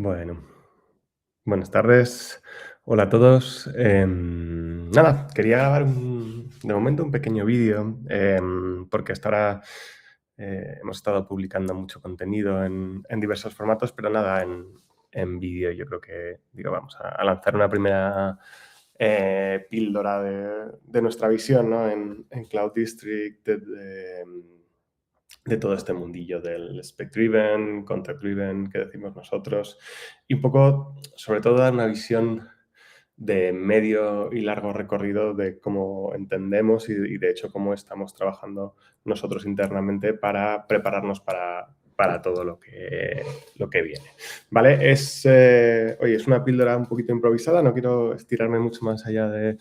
Bueno, buenas tardes. Hola a todos. Nada, quería grabar de momento un pequeño vídeo, porque hasta ahora hemos estado publicando mucho contenido en diversos formatos, pero nada en vídeo. Yo creo que, digo, vamos a lanzar una primera píldora de nuestra visión, ¿no? En Cloud District, de todo este mundillo del spec-driven, content-driven que decimos nosotros, y un poco, sobre todo, dar una visión de medio y largo recorrido de cómo entendemos y de hecho, cómo estamos trabajando nosotros internamente para prepararnos para todo lo que viene. ¿Vale? Oye, es una píldora un poquito improvisada, no quiero estirarme mucho más allá de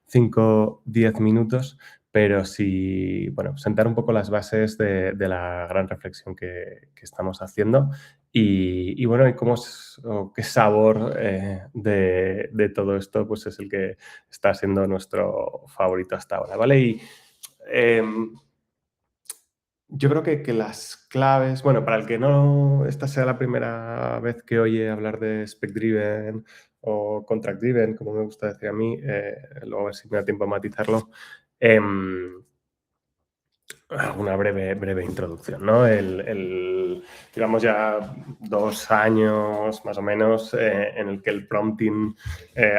5-10 minutos, pero sí, bueno, sentar un poco las bases de la gran reflexión que estamos haciendo y bueno, y cómo o qué sabor de todo esto pues es el que está siendo nuestro favorito hasta ahora, ¿vale? Y yo creo que las claves, bueno, para el que no esta sea la primera vez que oye hablar de spec driven o contract driven, como me gusta decir a mí, luego a ver si me da tiempo a matizarlo. em, una breve introducción, ¿no? Llevamos ya 2 años más o menos en el que el prompting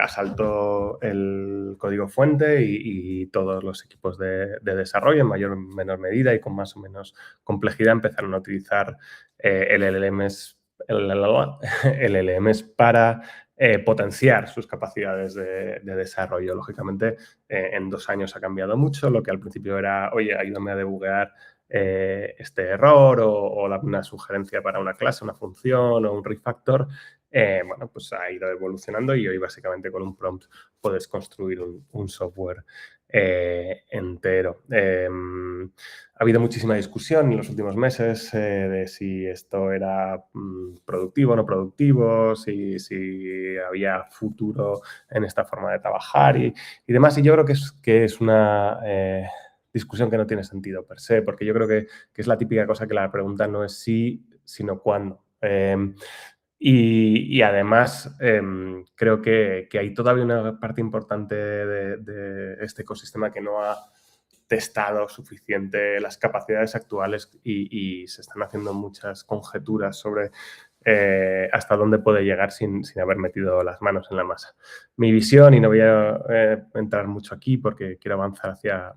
asaltó el código fuente y todos los equipos de desarrollo en mayor o menor medida y con más o menos complejidad empezaron a utilizar LLMs, LLMs para potenciar sus capacidades de desarrollo. Lógicamente, en 2 años ha cambiado mucho. Lo que al principio era, oye, ayúdame a debuguear este error o dame una sugerencia para una clase, una función o un refactor, bueno, pues ha ido evolucionando y hoy básicamente con un prompt puedes construir un software entero. Ha habido muchísima discusión en los últimos meses de si esto era productivo o no productivo, si había futuro en esta forma de trabajar y demás. Y yo creo que es una discusión que no tiene sentido per se, porque yo creo que es la típica cosa que la pregunta no es sí, sino cuándo. Y además, creo que hay todavía una parte importante de este ecosistema que no ha testado suficiente las capacidades actuales y se están haciendo muchas conjeturas sobre hasta dónde puede llegar sin haber metido las manos en la masa. Mi visión, y no voy a entrar mucho aquí porque quiero avanzar hacia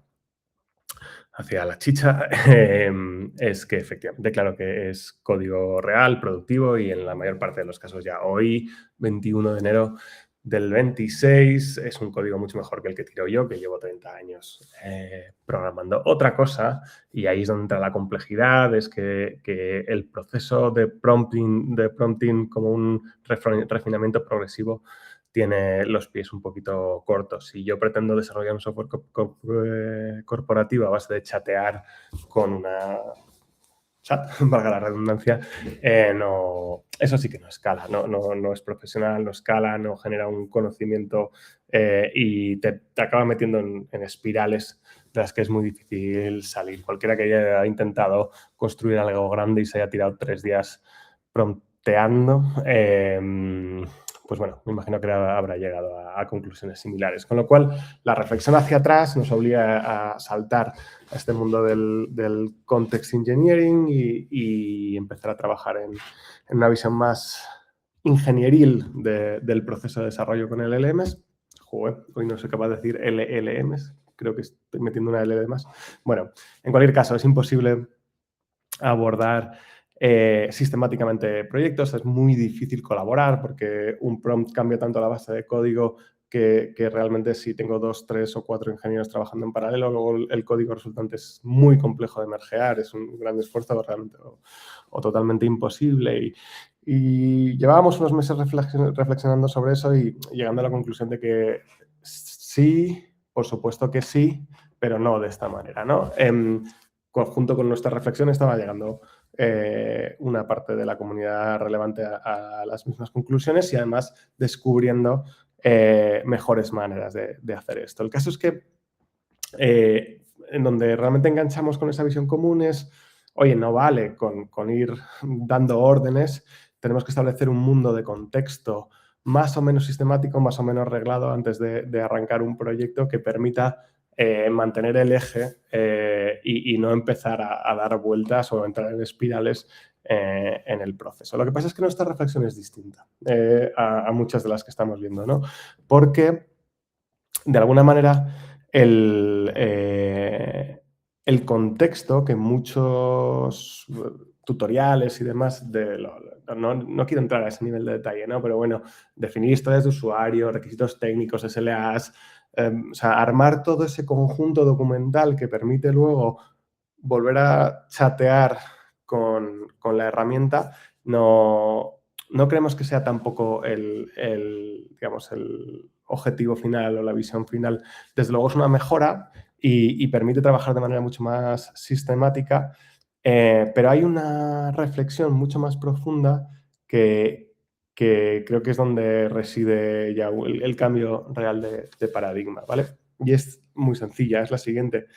la chicha, es que efectivamente, claro que es código real, productivo y en la mayor parte de los casos ya hoy, 21 de enero del 26, es un código mucho mejor que el que tiro yo, que llevo 30 años programando. Otra cosa, y ahí es donde entra la complejidad, es que el proceso de prompting como un refinamiento progresivo tiene los pies un poquito cortos. Si yo pretendo desarrollar un software corporativo a base de chatear con una chat, valga la redundancia, no, eso sí que no escala, no es profesional, no escala, no genera un conocimiento y te acaba metiendo en espirales de las que es muy difícil salir. Cualquiera que haya intentado construir algo grande y se haya tirado 3 días prompteando, pues bueno, me imagino que habrá llegado a conclusiones similares. Con lo cual, la reflexión hacia atrás nos obliga a saltar a este mundo del context engineering y empezar a trabajar en una visión más ingenieril del proceso de desarrollo con LLMs. Joder, hoy no soy capaz de decir LLMs, creo que estoy metiendo una L de más. Bueno, en cualquier caso, es imposible abordar sistemáticamente proyectos, es muy difícil colaborar porque un prompt cambia tanto la base de código que realmente si tengo 2, 3 o 4 ingenieros trabajando en paralelo, luego el código resultante es muy complejo de mergear, es un gran esfuerzo realmente o totalmente imposible. Y llevábamos unos meses reflexionando sobre eso y llegando a la conclusión de que sí, por supuesto que sí, pero no de esta manera, ¿no? Junto con nuestra reflexión estaba llegando una parte de la comunidad relevante a las mismas conclusiones y además descubriendo mejores maneras de hacer esto. El caso es que en donde realmente enganchamos con esa visión común es, oye, no vale con ir dando órdenes, tenemos que establecer un mundo de contexto más o menos sistemático, más o menos reglado antes de arrancar un proyecto que permita mantener el eje y no empezar a dar vueltas o entrar en espirales en el proceso. Lo que pasa es que nuestra reflexión es distinta a muchas de las que estamos viendo, ¿no? Porque, de alguna manera, el contexto que muchos tutoriales y demás, no quiero entrar a ese nivel de detalle, ¿no? Pero bueno, definir historias de usuario, requisitos técnicos, SLAs, o sea, armar todo ese conjunto documental que permite luego volver a chatear con la herramienta, no creemos que sea tampoco digamos, el objetivo final o la visión final. Desde luego es una mejora y permite trabajar de manera mucho más sistemática, pero hay una reflexión mucho más profunda que creo que es donde reside ya el cambio real de paradigma, ¿vale? Y es muy sencilla, es la siguiente.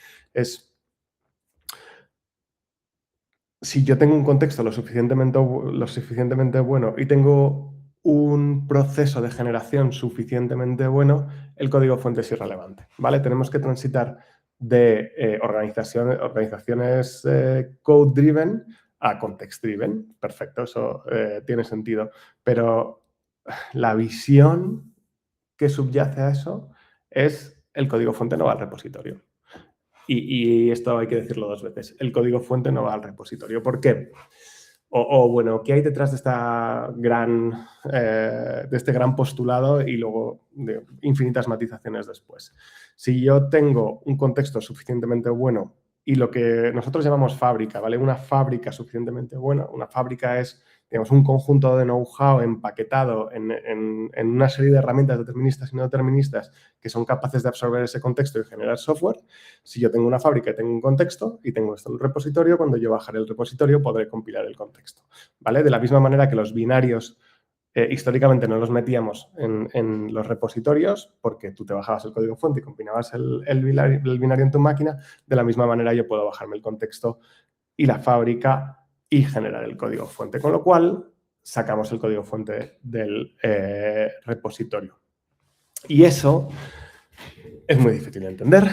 Si yo tengo un contexto lo suficientemente bueno y tengo un proceso de generación suficientemente bueno, el código fuente es irrelevante, ¿vale? Tenemos que transitar de organizaciones code-driven a context-driven. Perfecto, eso tiene sentido. Pero la visión que subyace a eso es el código fuente no va al repositorio. Y esto hay que decirlo dos veces. El código fuente no va al repositorio. ¿Por qué? Bueno, ¿qué hay detrás de este gran postulado y luego de infinitas matizaciones después? Si yo tengo un contexto suficientemente bueno y lo que nosotros llamamos fábrica, ¿vale? Una fábrica suficientemente buena, una fábrica es, digamos, un conjunto de know-how empaquetado en una serie de herramientas deterministas y no deterministas que son capaces de absorber ese contexto y generar software. Si yo tengo una fábrica y tengo un contexto y tengo esto en un repositorio, cuando yo bajaré el repositorio podré compilar el contexto, ¿vale? De la misma manera que los binarios históricamente no los metíamos en los repositorios porque tú te bajabas el código fuente y combinabas el binario en tu máquina, de la misma manera yo puedo bajarme el contexto y la fábrica y generar el código fuente, con lo cual sacamos el código fuente del repositorio. Y eso es muy difícil de entender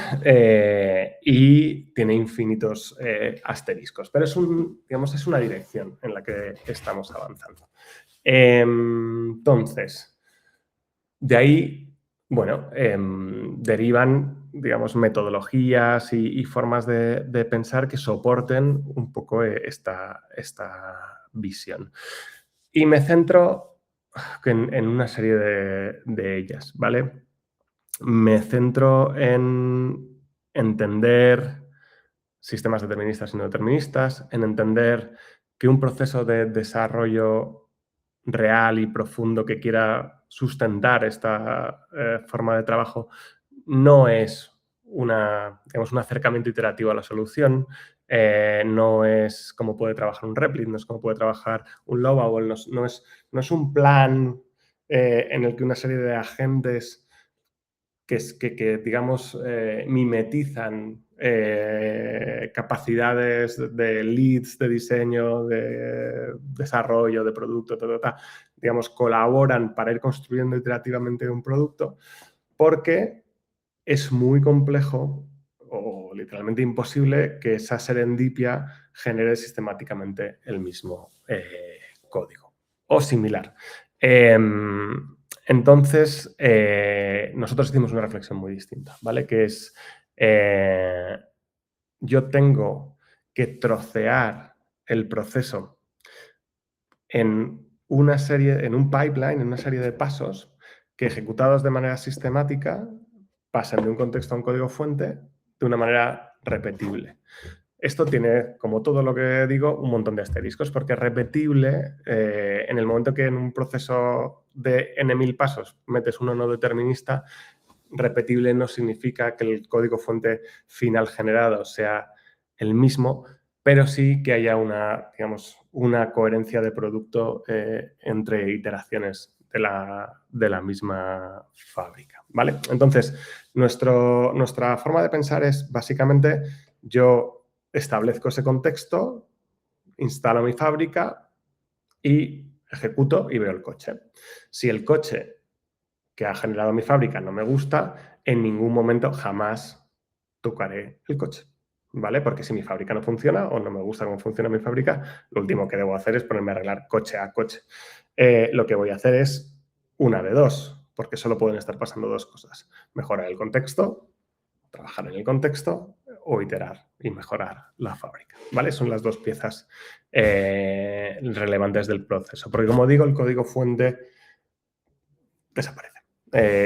y tiene infinitos asteriscos, pero digamos, es una dirección en la que estamos avanzando. Entonces, de ahí, bueno, derivan, digamos, metodologías y formas de pensar que soporten un poco esta visión. Y me centro en una serie de ellas, ¿vale? Me centro en entender sistemas deterministas y no deterministas, en entender que un proceso de desarrollo real y profundo que quiera sustentar esta forma de trabajo no es un acercamiento iterativo a la solución, no es como puede trabajar un Replit, no es como puede trabajar un Lovable, no es un plan en el que una serie de agentes que digamos, mimetizan capacidades de leads, de diseño, de desarrollo, de producto, digamos, colaboran para ir construyendo iterativamente un producto, porque es muy complejo o literalmente imposible que esa serendipia genere sistemáticamente el mismo código o similar. Entonces, nosotros hicimos una reflexión muy distinta, ¿vale? Que es, yo tengo que trocear el proceso en un pipeline, en una serie de pasos que ejecutados de manera sistemática pasen de un contexto a un código fuente de una manera repetible. Esto tiene, como todo lo que digo, un montón de asteriscos, porque es repetible en el momento que en un proceso de n.000 pasos metes uno no determinista. Repetible no significa que el código fuente final generado sea el mismo, pero sí que haya una coherencia de producto entre iteraciones de la misma fábrica, ¿vale? Entonces, nuestra forma de pensar es, básicamente, yo establezco ese contexto, instalo mi fábrica y ejecuto y veo el coche. Si el coche que ha generado mi fábrica no me gusta, en ningún momento jamás tocaré el coche, ¿vale? Porque si mi fábrica no funciona o no me gusta cómo funciona mi fábrica, lo último que debo hacer es ponerme a arreglar coche a coche. Lo que voy a hacer es una de dos, porque solo pueden estar pasando dos cosas. Mejorar el contexto, trabajar en el contexto o iterar y mejorar la fábrica, ¿vale? Son las dos piezas relevantes del proceso. Porque como digo, el código fuente desaparece.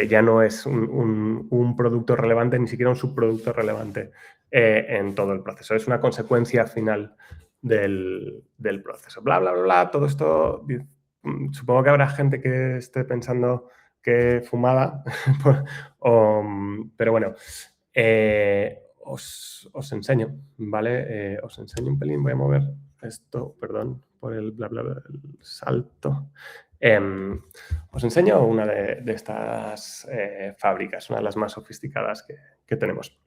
Ya no es un producto relevante, ni siquiera un subproducto relevante en todo el proceso. Es una consecuencia final del proceso. Bla, bla, bla, bla. Todo esto, supongo que habrá gente que esté pensando que fumada, pero bueno, os enseño, ¿vale? Os enseño un pelín, voy a mover esto, perdón, por el bla, bla, bla, el salto. Os enseño una de estas fábricas, una de las más sofisticadas que tenemos.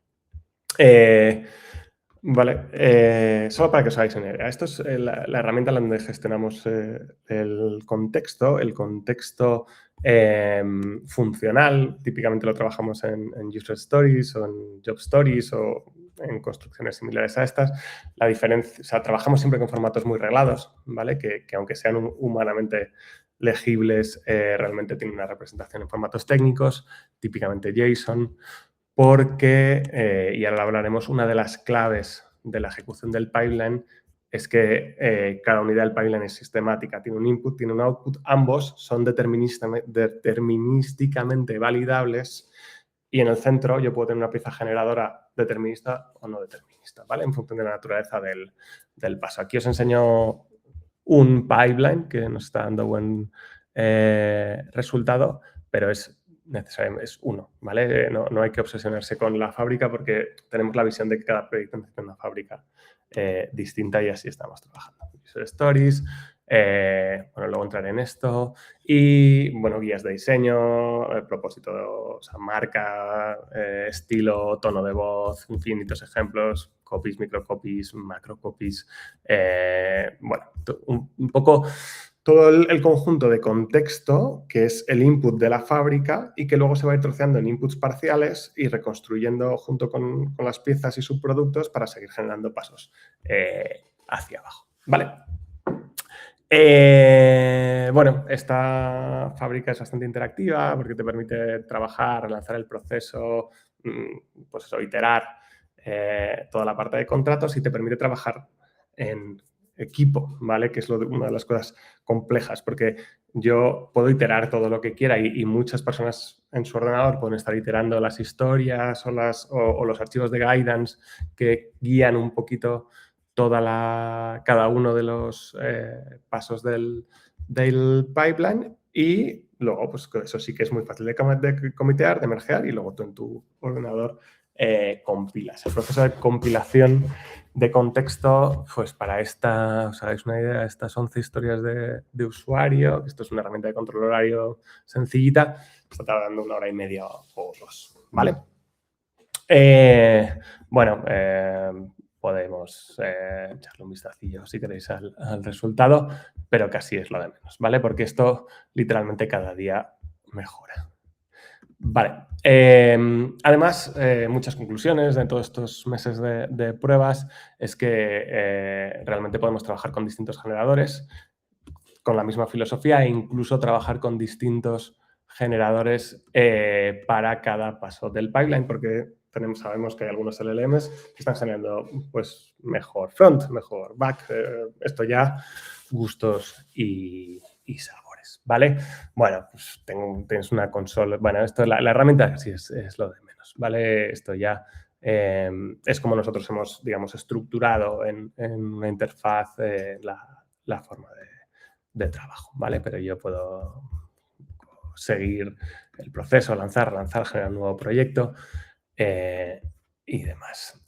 Vale, solo para que os hagáis una idea. Esto es la herramienta en donde gestionamos el contexto funcional. Típicamente lo trabajamos en User Stories o en Job Stories o en construcciones similares a estas. La diferencia, o sea, trabajamos siempre con formatos muy reglados, ¿vale? Que aunque sean humanamente legibles, realmente tienen una representación en formatos técnicos, típicamente JSON, porque, y ahora lo hablaremos, una de las claves de la ejecución del pipeline es que cada unidad del pipeline es sistemática, tiene un input, tiene un output, ambos son determinísticamente validables y en el centro yo puedo tener una pieza generadora determinista o no determinista, ¿vale? En función de la naturaleza del paso. Aquí os enseño un pipeline que nos está dando buen resultado, pero es necesariamente es uno, ¿vale? No hay que obsesionarse con la fábrica porque tenemos la visión de que cada proyecto necesita una fábrica distinta y así estamos trabajando. User Stories, bueno, luego entraré en esto y, bueno, guías de diseño, propósito, o sea, marca, estilo, tono de voz, infinitos ejemplos, copies, microcopies, macrocopies, bueno, un poco todo el conjunto de contexto, que es el input de la fábrica y que luego se va a ir troceando en inputs parciales y reconstruyendo junto con las piezas y subproductos para seguir generando pasos hacia abajo. ¿Vale? Bueno, esta fábrica es bastante interactiva porque te permite trabajar, lanzar el proceso, pues eso, iterar toda la parte de contratos y te permite trabajar en equipo, ¿vale? Que es una de las cosas complejas, porque yo puedo iterar todo lo que quiera y muchas personas en su ordenador pueden estar iterando las historias o los archivos de guidance que guían un poquito cada uno de los pasos del pipeline y luego, pues eso sí que es muy fácil de comitear, de mergear y luego tú en tu ordenador compilas. El proceso de compilación de contexto, pues para os hagáis una idea, estas 11 historias de usuario, esto es una herramienta de control horario sencillita, está tardando 1 hora y media o 2, ¿vale? Bueno, podemos echarle un vistacillo si queréis al resultado, pero casi es lo de menos, ¿vale? Porque esto literalmente cada día mejora. Vale. Además, muchas conclusiones de todos estos meses de pruebas es que realmente podemos trabajar con distintos generadores, con la misma filosofía e incluso trabajar con distintos generadores para cada paso del pipeline, porque sabemos que hay algunos LLMs que están generando pues, mejor front, mejor back, esto ya gustos y sabores, ¿vale? Bueno, pues tienes una consola, bueno, esto la herramienta sí es lo de menos, ¿vale? Esto ya es como nosotros hemos, digamos, estructurado en una interfaz la forma de trabajo, ¿vale? Pero yo puedo seguir el proceso, lanzar, generar un nuevo proyecto y demás.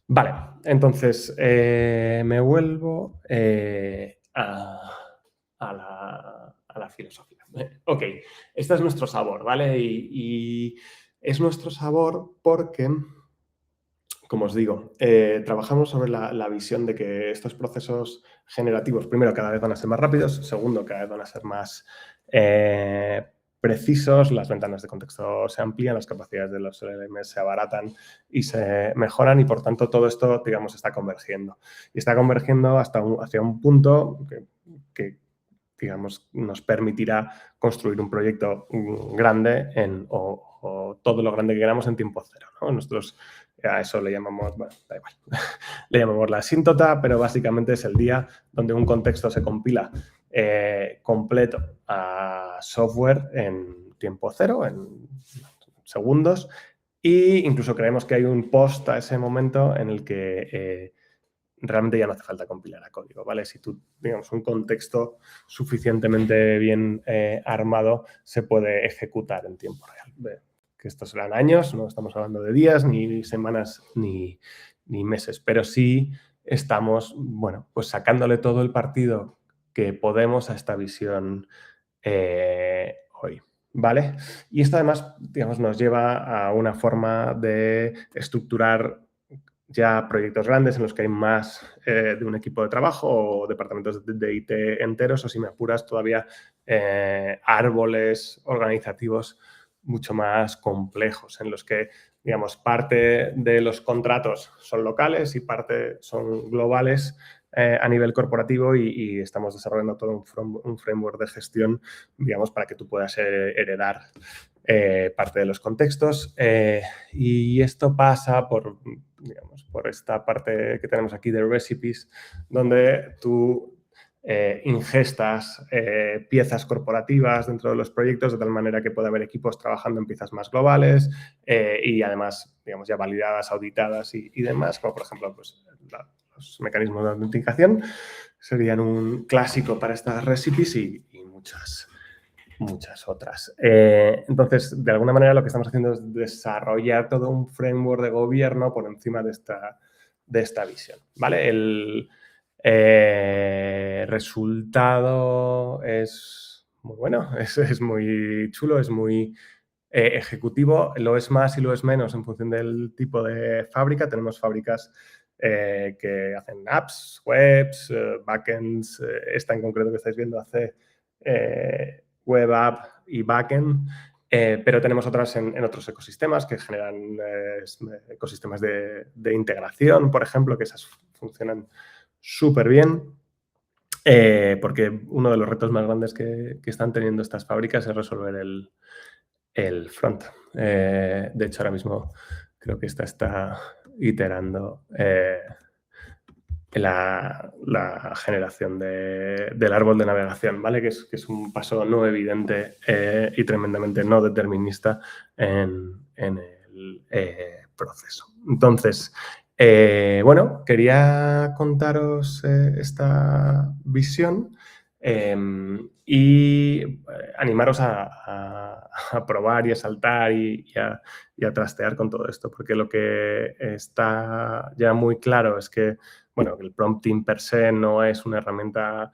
Vale, entonces me vuelvo a la filosofía. Ok, este es nuestro sabor, ¿vale? Y es nuestro sabor porque como os digo, trabajamos sobre la visión de que estos procesos generativos, primero, cada vez van a ser más rápidos, segundo, cada vez van a ser más precisos, las ventanas de contexto se amplían, las capacidades de los LLMs se abaratan y se mejoran y, por tanto, todo esto, digamos, está convergiendo. Y está convergiendo hacia un punto que digamos, nos permitirá construir un proyecto grande o todo lo grande que queramos en tiempo cero, ¿no? Nosotros a eso le llamamos, bueno, da igual, le llamamos la asíntota, pero básicamente es el día donde un contexto se compila completo a software en tiempo cero, en segundos, e incluso creemos que hay un post a ese momento en el que realmente ya no hace falta compilar a código, ¿vale? Si tú, digamos, un contexto suficientemente bien armado se puede ejecutar en tiempo real. Que estos serán años, no estamos hablando de días, ni semanas, ni meses, pero sí estamos, bueno, pues sacándole todo el partido que podemos a esta visión hoy, ¿vale? Y esto además, digamos, nos lleva a una forma de estructurar ya proyectos grandes en los que hay más de un equipo de trabajo o departamentos de IT enteros, o si me apuras todavía árboles organizativos mucho más complejos en los que, digamos, parte de los contratos son locales y parte son globales a nivel corporativo y estamos desarrollando todo un framework de gestión, digamos, para que tú puedas heredar parte de los contextos y esto pasa digamos, por esta parte que tenemos aquí de recipes, donde tú ingestas piezas corporativas dentro de los proyectos de tal manera que pueda haber equipos trabajando en piezas más globales y además, digamos, ya validadas, auditadas y demás, como por ejemplo pues, los mecanismos de autenticación serían un clásico para estas recipes y muchas otras. Entonces, de alguna manera lo que estamos haciendo es desarrollar todo un framework de gobierno por encima de esta visión, ¿vale? El resultado es muy bueno, es muy chulo, es muy ejecutivo, lo es más y lo es menos en función del tipo de fábrica. Tenemos fábricas que hacen apps, webs, backends. Esta en concreto que estáis viendo hace web app y backend, pero tenemos otras en otros ecosistemas que generan ecosistemas de integración, por ejemplo, que esas funcionan súper bien. Porque uno de los retos más grandes que están teniendo estas fábricas es resolver el front. De hecho, ahora mismo creo que esta está iterando la generación del árbol de navegación, ¿vale? Que es un paso no evidente y tremendamente no determinista en el proceso. Entonces, bueno, quería contaros esta visión y animaros a probar y a saltar y a trastear con todo esto, porque lo que está ya muy claro es que, bueno, el prompting per se no es una herramienta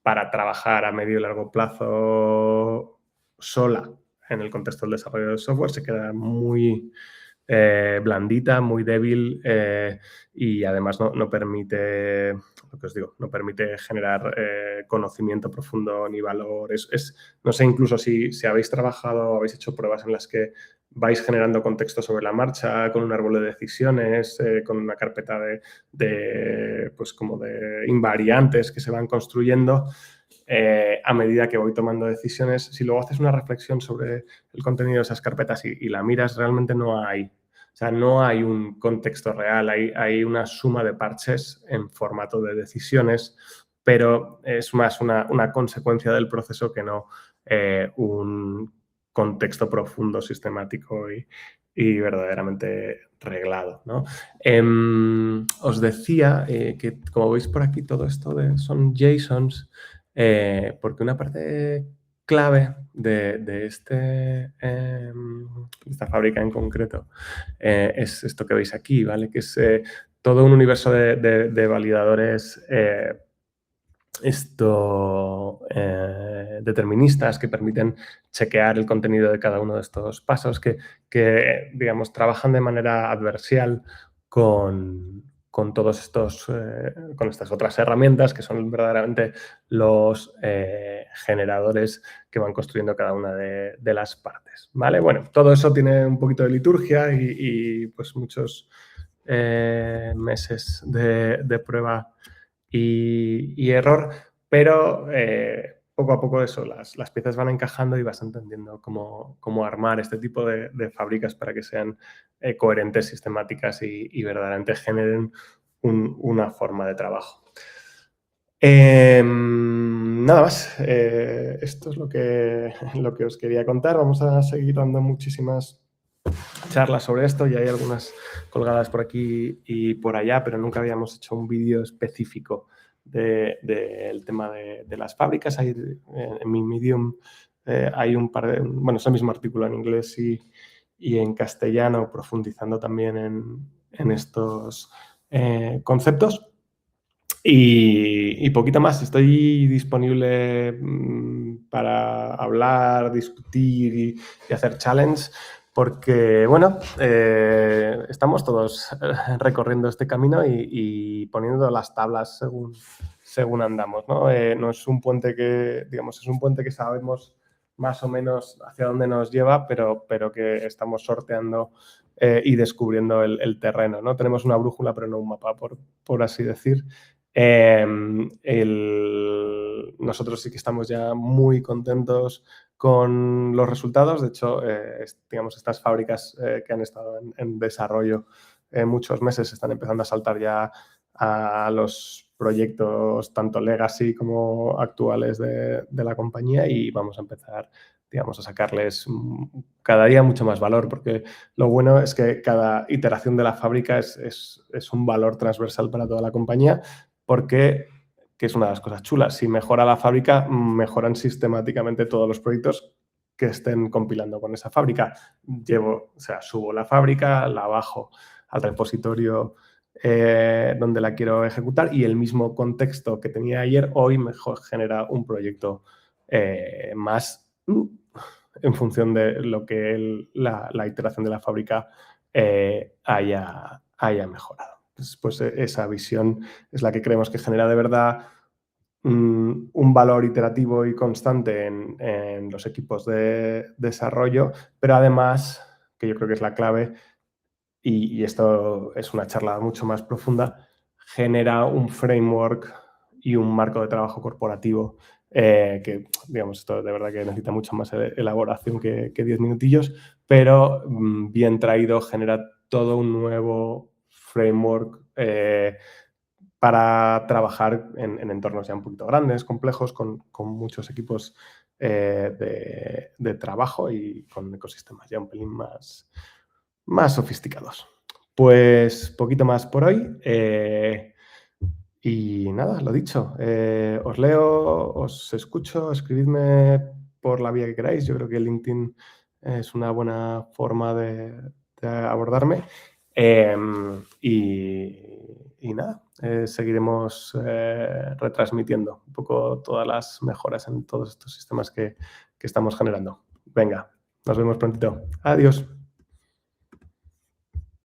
para trabajar a medio y largo plazo sola en el contexto del desarrollo de software, se queda muy blandita, muy débil y además no permite, lo que os digo, no permite generar conocimiento profundo ni valor. No sé incluso si habéis trabajado, habéis hecho pruebas en las que vais generando contexto sobre la marcha, con un árbol de decisiones, con una carpeta pues como de invariantes que se van construyendo a medida que voy tomando decisiones. Si luego haces una reflexión sobre el contenido de esas carpetas y la miras, realmente no hay un contexto real, hay una suma de parches en formato de decisiones, pero es más una consecuencia del proceso que no un contexto profundo, sistemático y verdaderamente reglado, ¿no? Os decía que, como veis por aquí, todo esto son JSONs, porque una parte clave de esta fábrica en concreto es esto que veis aquí, ¿vale? Que es todo un universo de validadores deterministas que permiten chequear el contenido de cada uno de estos pasos, que digamos, trabajan de manera adversarial con todos estos, con estas otras herramientas que son verdaderamente los generadores que van construyendo cada una de las partes, ¿vale? Bueno, todo eso tiene un poquito de liturgia y pues muchos meses de prueba y error, pero poco a poco eso, las piezas van encajando y vas entendiendo cómo armar este tipo de fábricas para que sean coherentes, sistemáticas y verdaderamente generen una forma de trabajo. Nada más, esto es lo que os quería contar. Vamos a seguir dando muchísimas charlas sobre esto, y hay algunas colgadas por aquí y por allá, pero nunca habíamos hecho un vídeo específico del tema de las fábricas. Hay, en mi Medium hay un par de, bueno, es el mismo artículo en inglés y en castellano, profundizando también en estos conceptos. Y poquito más, estoy disponible para hablar, discutir y hacer challenge, porque, bueno, estamos todos recorriendo este camino y poniendo las tablas según andamos, ¿no? No es un puente que, digamos, es un puente que sabemos más o menos hacia dónde nos lleva, pero que estamos sorteando y descubriendo el terreno, ¿no? Tenemos una brújula, pero no un mapa, por así decir. Nosotros sí que estamos ya muy contentos con los resultados. De hecho, digamos, estas fábricas que han estado en desarrollo muchos meses están empezando a saltar ya a los proyectos tanto legacy como actuales de la compañía, y vamos a empezar, digamos, a sacarles cada día mucho más valor, porque lo bueno es que cada iteración de la fábrica es un valor transversal para toda la compañía, porque, que es una de las cosas chulas, si mejora la fábrica, mejoran sistemáticamente todos los proyectos que estén compilando con esa fábrica. Subo la fábrica, la bajo al repositorio donde la quiero ejecutar, y el mismo contexto que tenía ayer, hoy mejor genera un proyecto más en función de lo que la iteración de la fábrica haya mejorado. Pues esa visión es la que creemos que genera de verdad un valor iterativo y constante en los equipos de desarrollo, pero además, que yo creo que es la clave, y esto es una charla mucho más profunda, genera un framework y un marco de trabajo corporativo que, digamos, esto de verdad que necesita mucho más elaboración que 10 minutillos, pero bien traído genera todo un nuevo framework para trabajar en entornos ya un poquito grandes, complejos, con muchos equipos de trabajo y con ecosistemas ya un pelín más sofisticados. Pues poquito más por hoy. Y nada, lo dicho, os leo, os escucho, escribidme por la vía que queráis. Yo creo que LinkedIn es una buena forma de abordarme. Y nada, seguiremos retransmitiendo un poco todas las mejoras en todos estos sistemas que estamos generando. Venga, nos vemos prontito. Adiós.